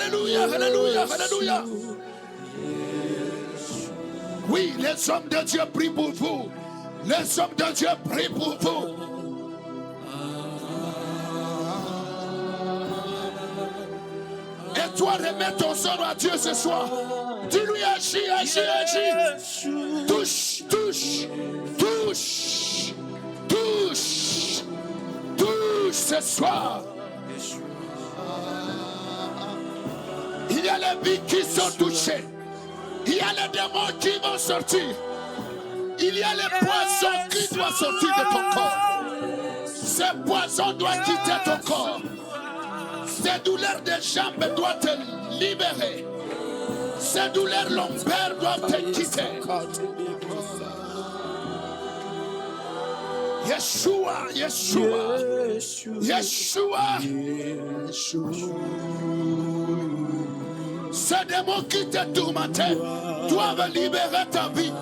Alléluia, alléluia, alléluia. Oui, les hommes de Dieu prient pour vous. Les hommes de Dieu prient pour vous. Et toi, remets ton sort à Dieu ce soir. Dis-lui, agis, agis, agis. Touche, touche, touche, touche, touche ce soir. Il y a les vies qui sont touchées. Il y a les démons qui vont sortir. Il y a les poisons qui doivent sortir de ton corps. Ces poisons doivent quitter ton corps. Ces douleurs des jambes doivent te libérer. Ces douleurs lombaires doivent te quitter. Yeshua, Yeshua, Yeshua. Ces démons qui te tourmentaient doivent libérer ta vie.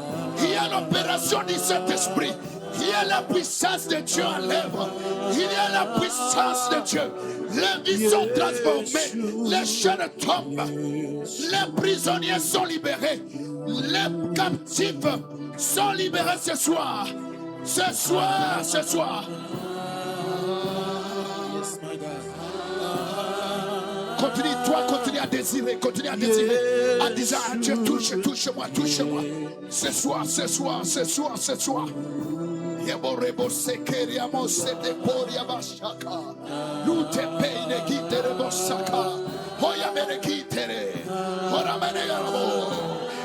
Il y a l'opération du Saint-Esprit. Il y a la puissance de Dieu en l'œuvre. Il y a la puissance de Dieu. Les vies sont transformées. Les chaînes tombent. Les prisonniers sont libérés. Les captifs sont libérés ce soir. Ce soir, ce soir. Continue, toi, continue à désirer, en disant à Dieu, touche-moi, touche-moi. Ce soir, ce soir, ce soir, ce soir.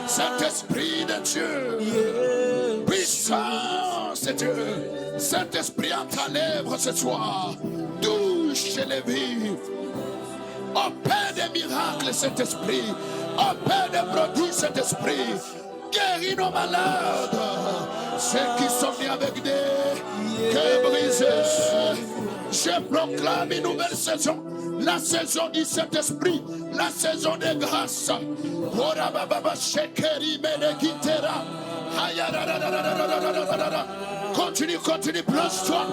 Saint-Esprit de Dieu, puissance de Dieu, Saint-Esprit en ta lèvre ce soir, touche les vies. Opère des miracles, cet esprit. Opère des prodiges, cet esprit. Guéris nos malades. Ceux qui sont venus avec des cœurs brisés. Je proclame une nouvelle saison. La saison du Saint-Esprit. La saison des grâces. Continue, continue, plonge-toi.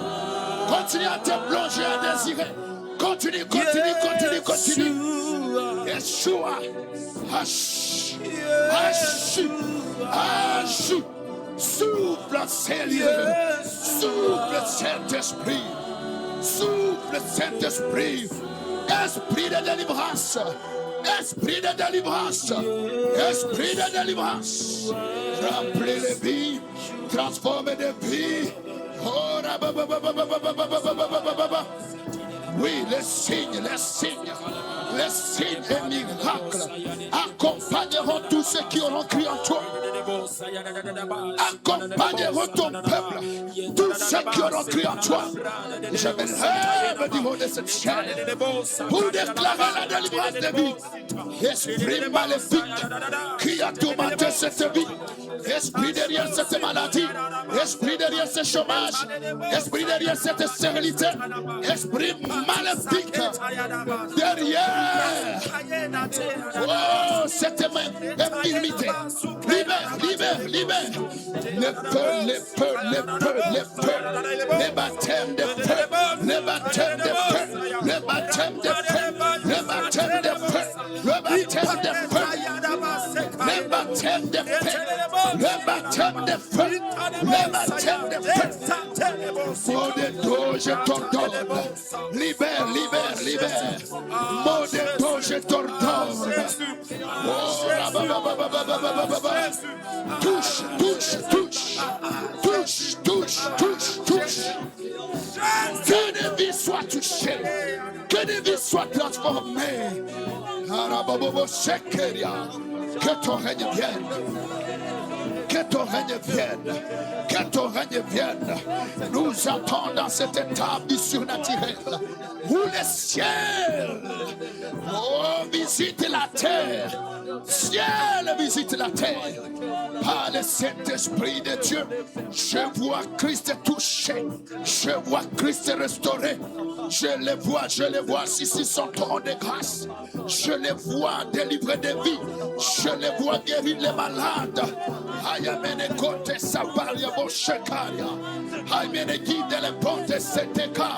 Continue à te plonger, à désirer. Continue, continue, continue, continue. Yeshua, agis, agis, agis. Souffle, Seigneur. Souffle, Saint-Esprit. Souffle, Saint-Esprit. Esprit de délivrance. Esprit de délivrance. Esprit de délivrance. Remplis les vies. Transforme des vies. Oh, oui, les signes, les signes, les signes et miracles accompagneront tous ceux qui auront cru en toi. Accompagneront ton peuple, tous ceux qui auront cru en toi. Je me lève du haut de cette chaîne pour déclarer la délivrance de vie. Esprit maléfique qui a tourmenté cette vie, esprit derrière cette maladie, esprit derrière ce chômage, esprit derrière cette stérilité, esprit maléfique derrière cette infirmité. Libère, libère, libère. Les peurs, les peurs, les peurs, les peurs. Les baptêmes de feu, les baptêmes de feu, les baptêmes de feu, les baptêmes de feu, le baptême de feu, les baptêmes de feu, le baptême de feu, le baptême de feu. Mot de dos, je t'ordonne. Libère, libère, libère. Mot de dos, je t'ordonne. Touche, touche, touche. Touche, touche, touche, touche. Que des vies soient touchées. Que des vies soient transformées. Que ton règne vienne. Que ton règne vienne. Que ton règne vienne. Nous attendons dans cette étape du surnaturel où le ciel visite la terre. Ciel visite la terre. Par le Saint-Esprit de Dieu, je vois Christ touché. Je vois Christ restauré. Je les vois ici son trône de grâce. Je les vois délivrer des vies. Je les vois guérir les malades. Ayamene kote sapalia boshekaria. Ayamene guide les pontes seteka.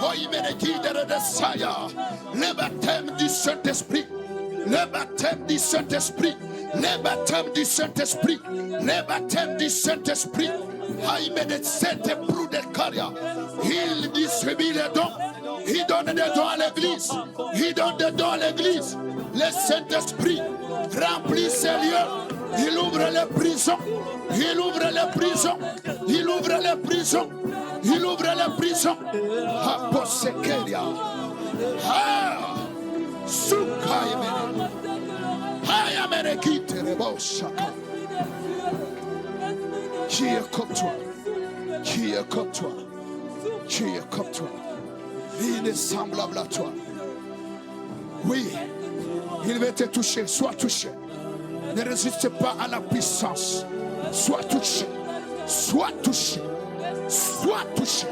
Ayamene guide le desaya. Le baptême du Saint-Esprit. Le baptême du Saint-Esprit. Le baptême du Saint-Esprit. Le baptême du Saint-Esprit. Il distribue les dons. Il donne des dons à l'église. Il donne des dons à l'église. Le Saint-Esprit remplit ces lieux. Il ouvre les prisons. Il ouvre les prisons. Il ouvre les prisons. Il ouvre les prisons. Aposekeria. Ah! Sukaimene. Hayamenekite reboshaka. Qui est comme toi? Qui est comme toi? Qui est comme toi? Il est semblable à toi. Oui, il veut te toucher. Sois touché. Ne résiste pas à la puissance. Sois touché. Sois touché. Sois touché.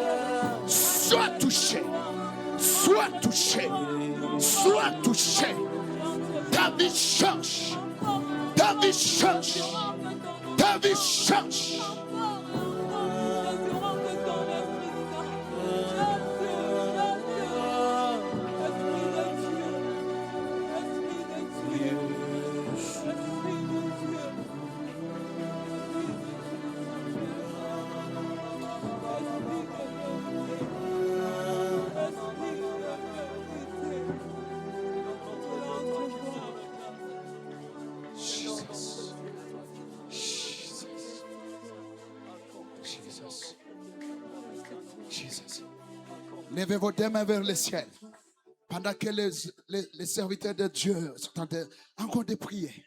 Sois touché. Sois touché. Sois touché. Ta vie change. Ta vie change. Ta vie change. Levez vos deux mains vers le ciel. Pendant que les serviteurs de Dieu sont en train encore de prier.